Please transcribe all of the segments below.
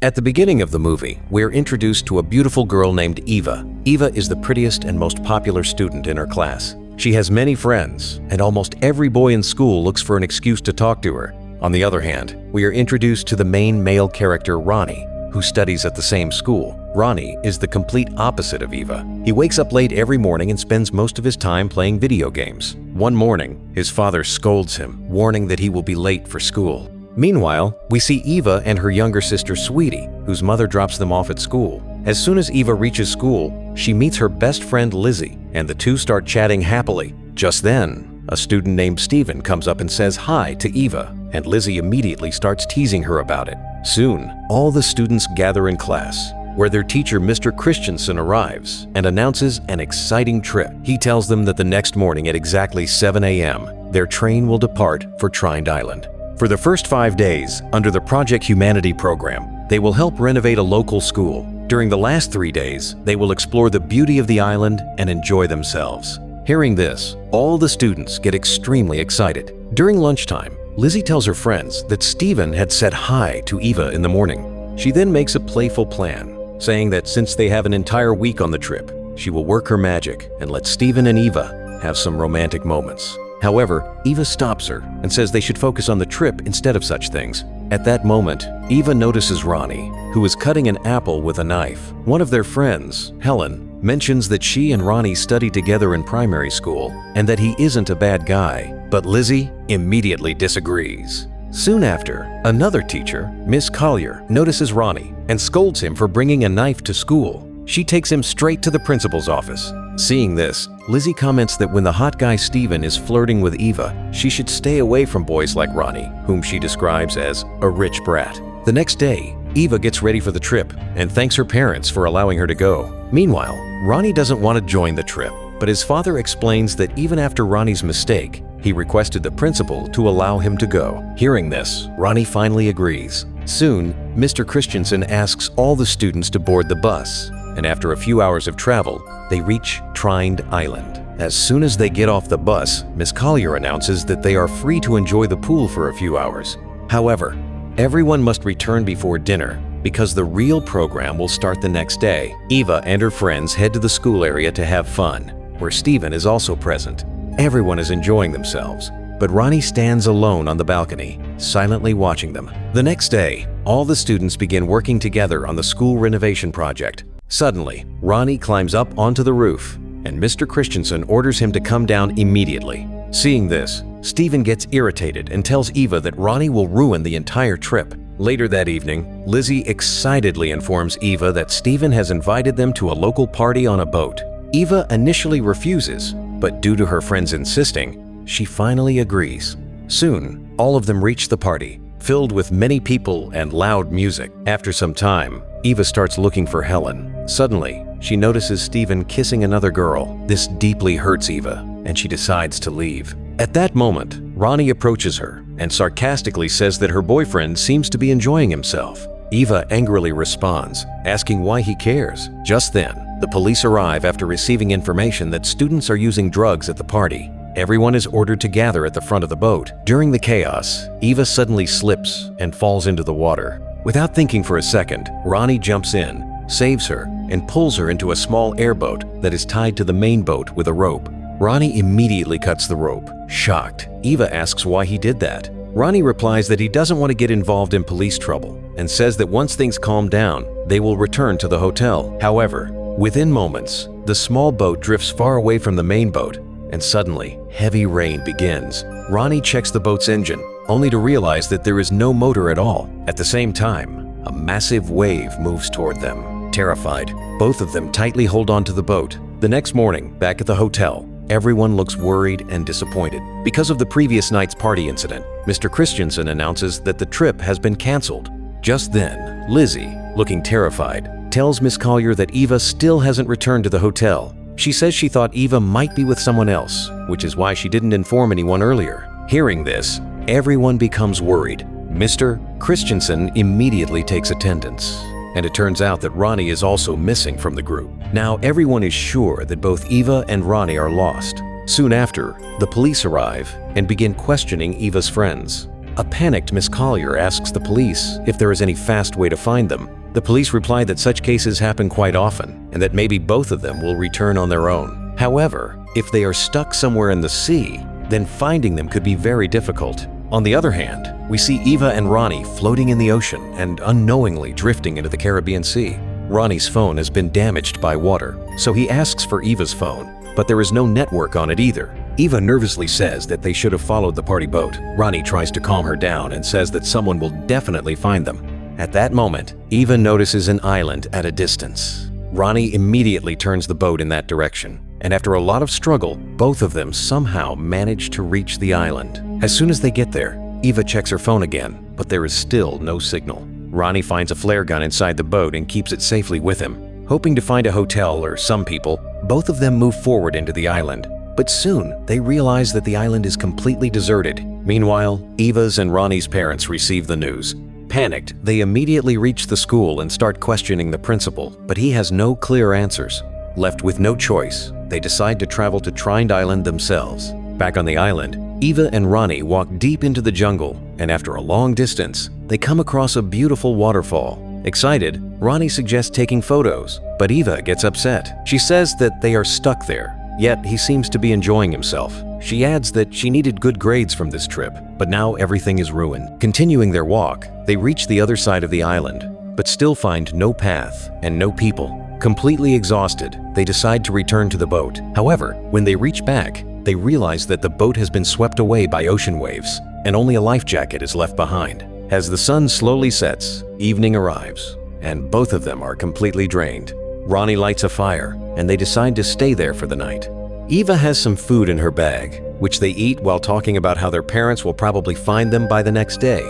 At the beginning of the movie, we're introduced to a beautiful girl named Eva. Eva is the prettiest and most popular student in her class. She has many friends, and almost every boy in school looks for an excuse to talk to her. On the other hand, we are introduced to the main male character, Ronnie, who studies at the same school. Ronnie is the complete opposite of Eva. He wakes up late every morning and spends most of his time playing video games. One morning, his father scolds him, warning that he will be late for school. Meanwhile, we see Eva and her younger sister, Sweetie, whose mother drops them off at school. As soon as Eva reaches school, she meets her best friend, Lizzie, and the two start chatting happily. Just then, a student named Steven comes up and says hi to Eva, and Lizzie immediately starts teasing her about it. Soon, all the students gather in class, where their teacher, Mr. Christensen, arrives and announces an exciting trip. He tells them that the next morning at exactly 7 a.m., their train will depart for Trined Island. For the first 5 days, under the Project Humanity program, they will help renovate a local school. During the last 3 days, they will explore the beauty of the island and enjoy themselves. Hearing this, all the students get extremely excited. During lunchtime, Lizzie tells her friends that Steven had said hi to Eva in the morning. She then makes a playful plan, saying that since they have an entire week on the trip, she will work her magic and let Steven and Eva have some romantic moments. However, Eva stops her and says they should focus on the trip instead of such things. At that moment, Eva notices Ronnie, who is cutting an apple with a knife. One of their friends, Helen, mentions that she and Ronnie studied together in primary school and that he isn't a bad guy, but Lizzie immediately disagrees. Soon after, another teacher, Miss Kleiser, notices Ronnie and scolds him for bringing a knife to school. She takes him straight to the principal's office. Seeing this, Lizzie comments that when the hot guy Steven is flirting with Eva, she should stay away from boys like Ronnie, whom she describes as a rich brat. The next day, Eva gets ready for the trip and thanks her parents for allowing her to go. Meanwhile, Ronnie doesn't want to join the trip, but his father explains that even after Ronnie's mistake, he requested the principal to allow him to go. Hearing this, Ronnie finally agrees. Soon, Mr. Christensen asks all the students to board the bus, and after a few hours of travel, they reach Trined Island. As soon as they get off the bus, Miss Kleiser announces that they are free to enjoy the pool for a few hours. However, everyone must return before dinner because the real program will start the next day. Eva and her friends head to the school area to have fun, where Steven is also present. Everyone is enjoying themselves, but Ronnie stands alone on the balcony, silently watching them. The next day, all the students begin working together on the school renovation project. Suddenly, Ronnie climbs up onto the roof, and Mr. Christensen orders him to come down immediately. Seeing this, Steven gets irritated and tells Eva that Ronnie will ruin the entire trip. Later that evening, Lizzie excitedly informs Eva that Steven has invited them to a local party on a boat. Eva initially refuses, but due to her friends insisting, she finally agrees. Soon, all of them reach the party, filled with many people and loud music. After some time, Eva starts looking for Helen. Suddenly, she notices Steven kissing another girl. This deeply hurts Eva, and she decides to leave. At that moment, Ronnie approaches her and sarcastically says that her boyfriend seems to be enjoying himself. Eva angrily responds, asking why he cares. Just then, the police arrive after receiving information that students are using drugs at the party. Everyone is ordered to gather at the front of the boat. During the chaos, Eva suddenly slips and falls into the water. Without thinking for a second, Ronnie jumps in, saves her, and pulls her into a small airboat that is tied to the main boat with a rope. Ronnie immediately cuts the rope. Shocked, Eva asks why he did that. Ronnie replies that he doesn't want to get involved in police trouble and says that once things calm down, they will return to the hotel. However, within moments, the small boat drifts far away from the main boat, and suddenly, heavy rain begins. Ronnie checks the boat's engine, only to realize that there is no motor at all. At the same time, a massive wave moves toward them. Terrified, both of them tightly hold on to the boat. The next morning, back at the hotel, everyone looks worried and disappointed. Because of the previous night's party incident, Mr. Christensen announces that the trip has been canceled. Just then, Lizzie, looking terrified, tells Miss Kleiser that Eva still hasn't returned to the hotel. She says she thought Eva might be with someone else, which is why she didn't inform anyone earlier. Hearing this, everyone becomes worried. Mr. Christensen immediately takes attendance, and it turns out that Ronnie is also missing from the group. Now everyone is sure that both Eva and Ronnie are lost. Soon after, the police arrive and begin questioning Eva's friends. A panicked Miss Collier asks the police if there is any fast way to find them. The police reply that such cases happen quite often and that maybe both of them will return on their own. However, if they are stuck somewhere in the sea, then finding them could be very difficult. On the other hand, we see Eva and Ronnie floating in the ocean and unknowingly drifting into the Caribbean Sea. Ronnie's phone has been damaged by water, so he asks for Eva's phone, but there is no network on it either. Eva nervously says that they should have followed the party boat. Ronnie tries to calm her down and says that someone will definitely find them. At that moment, Eva notices an island at a distance. Ronnie immediately turns the boat in that direction, and after a lot of struggle, both of them somehow manage to reach the island. As soon as they get there, Eva checks her phone again, but there is still no signal. Ronnie finds a flare gun inside the boat and keeps it safely with him. Hoping to find a hotel or some people, both of them move forward into the island. But soon, they realize that the island is completely deserted. Meanwhile, Eva's and Ronnie's parents receive the news. Panicked, they immediately reach the school and start questioning the principal, but he has no clear answers. Left with no choice, they decide to travel to Trined Island themselves. Back on the island, Eva and Ronnie walk deep into the jungle, and after a long distance, they come across a beautiful waterfall. Excited, Ronnie suggests taking photos, but Eva gets upset. She says that they are stuck there, yet he seems to be enjoying himself. She adds that she needed good grades from this trip, but now everything is ruined. Continuing their walk, they reach the other side of the island, but still find no path and no people. Completely exhausted, they decide to return to the boat. However, when they reach back, they realize that the boat has been swept away by ocean waves, and only a life jacket is left behind. As the sun slowly sets, evening arrives, and both of them are completely drained. Ronnie lights a fire, and they decide to stay there for the night. Eva has some food in her bag, which they eat while talking about how their parents will probably find them by the next day.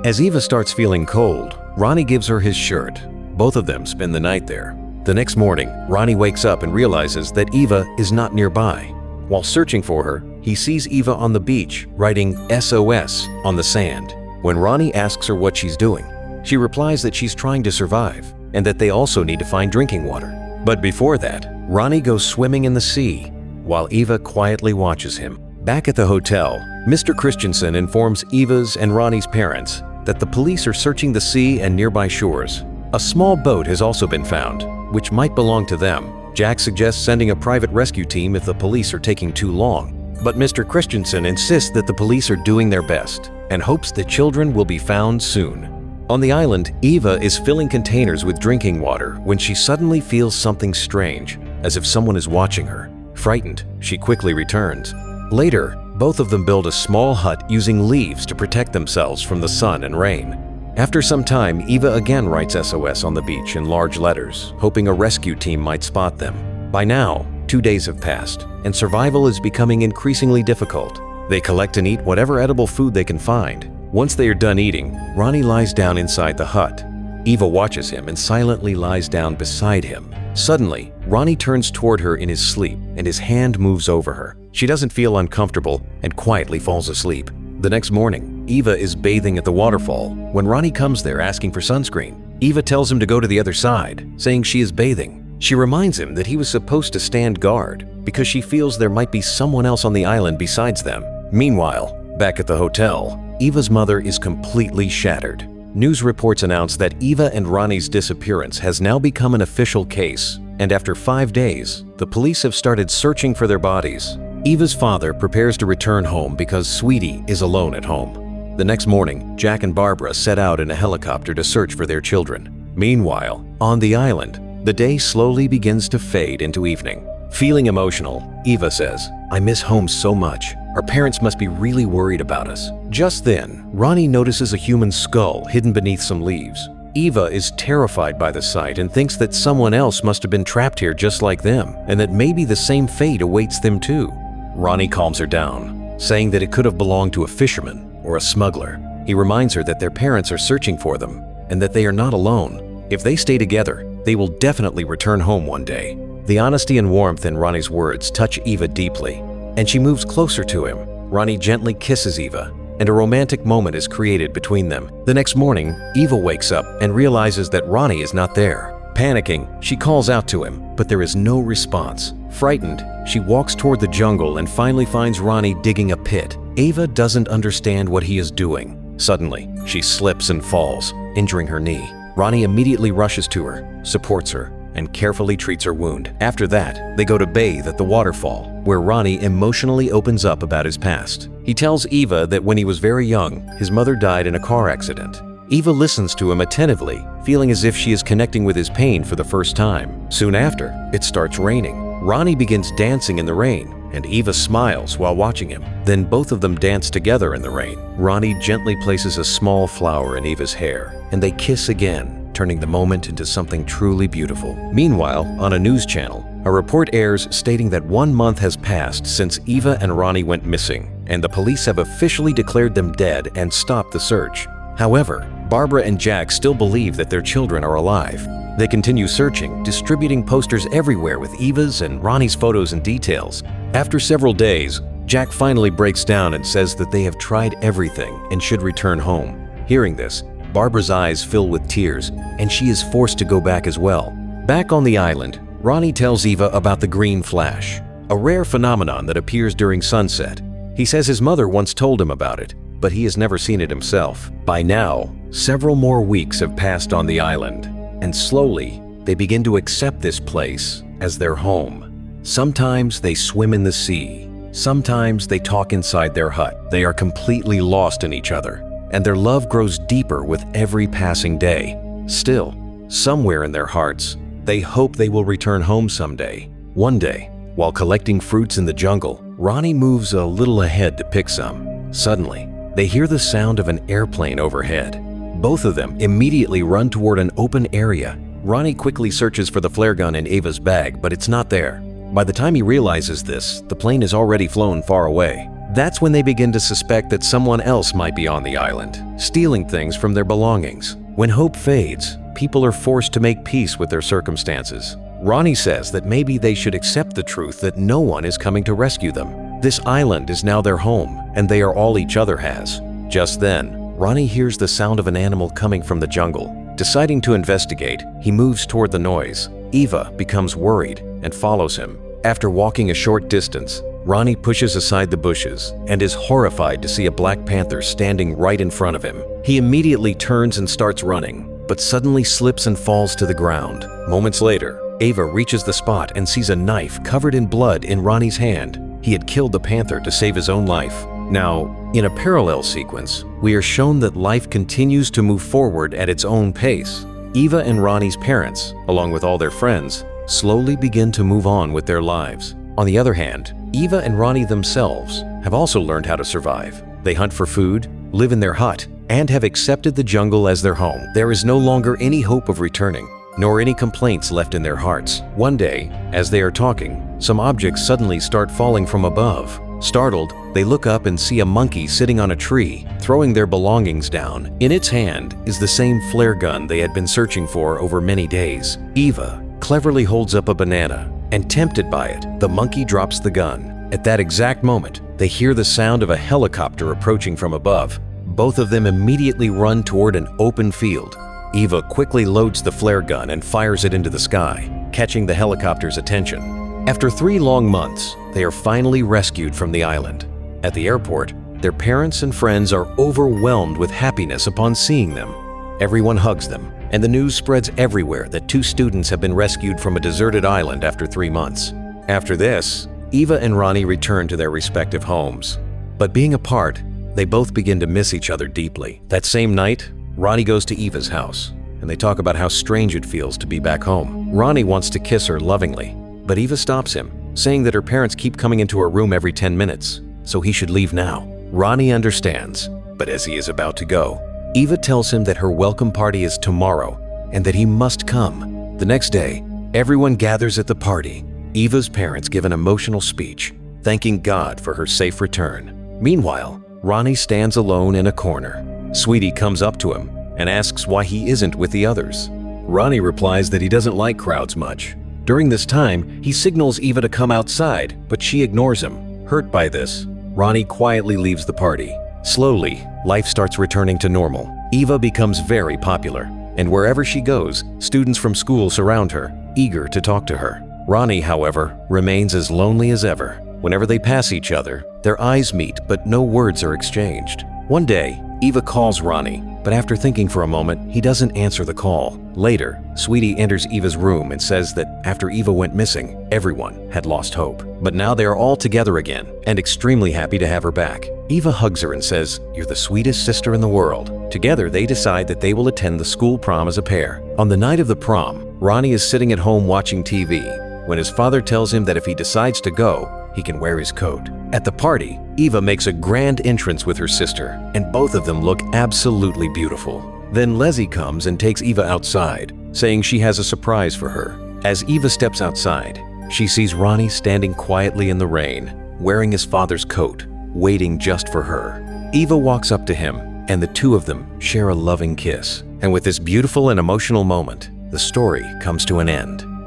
As Eva starts feeling cold, Ronnie gives her his shirt. Both of them spend the night there. The next morning, Ronnie wakes up and realizes that Eva is not nearby. While searching for her, he sees Eva on the beach, writing SOS on the sand. When Ronnie asks her what she's doing, she replies that she's trying to survive and that they also need to find drinking water. But before that, Ronnie goes swimming in the sea, while Eva quietly watches him. Back at the hotel, Mr. Christensen informs Eva's and Ronnie's parents that the police are searching the sea and nearby shores. A small boat has also been found, which might belong to them. Jack suggests sending a private rescue team if the police are taking too long, but Mr. Christensen insists that the police are doing their best and hopes the children will be found soon. On the island, Eva is filling containers with drinking water when she suddenly feels something strange, as if someone is watching her. Frightened, she quickly returns. Later, both of them build a small hut using leaves to protect themselves from the sun and rain. After some time, Eva again writes SOS on the beach in large letters, hoping a rescue team might spot them. By now, 2 days have passed, and survival is becoming increasingly difficult. They collect and eat whatever edible food they can find. Once they are done eating, Ronnie lies down inside the hut. Eva watches him and silently lies down beside him. Suddenly, Ronnie turns toward her in his sleep, and his hand moves over her. She doesn't feel uncomfortable and quietly falls asleep. The next morning, Eva is bathing at the waterfall when Ronnie comes there asking for sunscreen. Eva tells him to go to the other side, saying she is bathing. She reminds him that he was supposed to stand guard because she feels there might be someone else on the island besides them. Meanwhile, back at the hotel, Eva's mother is completely shattered. News reports announce that Eva and Ronnie's disappearance has now become an official case, and after 5 days, the police have started searching for their bodies. Eva's father prepares to return home because Sweetie is alone at home. The next morning, Jack and Barbara set out in a helicopter to search for their children. Meanwhile, on the island, the day slowly begins to fade into evening. Feeling emotional, Eva says, "I miss home so much. Our parents must be really worried about us." Just then, Ronnie notices a human skull hidden beneath some leaves. Eva is terrified by the sight and thinks that someone else must have been trapped here just like them, and that maybe the same fate awaits them too. Ronnie calms her down, saying that it could have belonged to a fisherman or a smuggler. He reminds her that their parents are searching for them and that they are not alone. If they stay together, they will definitely return home one day. The honesty and warmth in Ronnie's words touch Eva deeply, and she moves closer to him. Ronnie gently kisses Eva, and a romantic moment is created between them. The next morning, Eva wakes up and realizes that Ronnie is not there. Panicking, she calls out to him, but there is no response. Frightened, she walks toward the jungle and finally finds Ronnie digging a pit. Eva doesn't understand what he is doing. Suddenly, she slips and falls, injuring her knee. Ronnie immediately rushes to her, supports her, and carefully treats her wound. After that, they go to bathe at the waterfall, where Ronnie emotionally opens up about his past. He tells Eva that when he was very young, his mother died in a car accident. Eva listens to him attentively, feeling as if she is connecting with his pain for the first time. Soon after, it starts raining. Ronnie begins dancing in the rain, and Eva smiles while watching him. Then both of them dance together in the rain. Ronnie gently places a small flower in Eva's hair, and they kiss again, turning the moment into something truly beautiful. Meanwhile, on a news channel, a report airs stating that 1 month has passed since Eva and Ronnie went missing, and the police have officially declared them dead and stopped the search. However, Barbara and Jack still believe that their children are alive. They continue searching, distributing posters everywhere with Eva's and Ronnie's photos and details. After several days, Jack finally breaks down and says that they have tried everything and should return home. Hearing this, Barbara's eyes fill with tears, and she is forced to go back as well. Back on the island, Ronnie tells Eva about the green flash, a rare phenomenon that appears during sunset. He says his mother once told him about it, but he has never seen it himself. By now, several more weeks have passed on the island, and slowly, they begin to accept this place as their home. Sometimes they swim in the sea. Sometimes they talk inside their hut. They are completely lost in each other, and their love grows deeper with every passing day. Still, somewhere in their hearts, they hope they will return home someday. One day, while collecting fruits in the jungle, Ronnie moves a little ahead to pick some. Suddenly, they hear the sound of an airplane overhead. Both of them immediately run toward an open area. Ronnie quickly searches for the flare gun in Eva's bag, but it's not there. By the time he realizes this, the plane has already flown far away. That's when they begin to suspect that someone else might be on the island, stealing things from their belongings. When hope fades, people are forced to make peace with their circumstances. Ronnie says that maybe they should accept the truth that no one is coming to rescue them. This island is now their home, and they are all each other has. Just then, Ronnie hears the sound of an animal coming from the jungle. Deciding to investigate, he moves toward the noise. Eva becomes worried and follows him. After walking a short distance, Ronnie pushes aside the bushes and is horrified to see a black panther standing right in front of him. He immediately turns and starts running, but suddenly slips and falls to the ground. Moments later, Eva reaches the spot and sees a knife covered in blood in Ronnie's hand. He had killed the panther to save his own life. Now, in a parallel sequence, we are shown that life continues to move forward at its own pace. Eva and Ronnie's parents, along with all their friends, slowly begin to move on with their lives. On the other hand, Eva and Ronnie themselves have also learned how to survive. They hunt for food, live in their hut, and have accepted the jungle as their home. There is no longer any hope of returning, nor any complaints left in their hearts. One day, as they are talking, some objects suddenly start falling from above. Startled, they look up and see a monkey sitting on a tree, throwing their belongings down. In its hand is the same flare gun they had been searching for over many days. Eva cleverly holds up a banana, and tempted by it, the monkey drops the gun. At that exact moment, they hear the sound of a helicopter approaching from above. Both of them immediately run toward an open field. Eva quickly loads the flare gun and fires it into the sky, catching the helicopter's attention. After 3 long months, they are finally rescued from the island. At the airport, their parents and friends are overwhelmed with happiness upon seeing them. Everyone hugs them, and the news spreads everywhere that 2 students have been rescued from a deserted island after 3 months. After this, Eva and Ronnie return to their respective homes. But being apart, they both begin to miss each other deeply. That same night, Ronnie goes to Eva's house, and they talk about how strange it feels to be back home. Ronnie wants to kiss her lovingly, but Eva stops him, saying that her parents keep coming into her room every 10 minutes, so he should leave now. Ronnie understands, but as he is about to go, Eva tells him that her welcome party is tomorrow and that he must come. The next day, everyone gathers at the party. Eva's parents give an emotional speech, thanking God for her safe return. Meanwhile, Ronnie stands alone in a corner. Sweetie comes up to him and asks why he isn't with the others. Ronnie replies that he doesn't like crowds much. During this time, he signals Eva to come outside, but she ignores him. Hurt by this, Ronnie quietly leaves the party. Slowly, life starts returning to normal. Eva becomes very popular, and wherever she goes, students from school surround her, eager to talk to her. Ronnie, however, remains as lonely as ever. Whenever they pass each other, their eyes meet, but no words are exchanged. One day, Eva calls Ronnie, but after thinking for a moment, he doesn't answer the call. Later, Sweetie enters Eva's room and says that after Eva went missing, everyone had lost hope. But now they are all together again and extremely happy to have her back. Eva hugs her and says, "You're the sweetest sister in the world." Together, they decide that they will attend the school prom as a pair. On the night of the prom, Ronnie is sitting at home watching TV when his father tells him that if he decides to go, he can wear his coat. At the party, Eva makes a grand entrance with her sister, and both of them look absolutely beautiful. Then Leslie comes and takes Eva outside, saying she has a surprise for her. As Eva steps outside, she sees Ronnie standing quietly in the rain, wearing his father's coat, waiting just for her. Eva walks up to him, and the two of them share a loving kiss. And with this beautiful and emotional moment, the story comes to an end.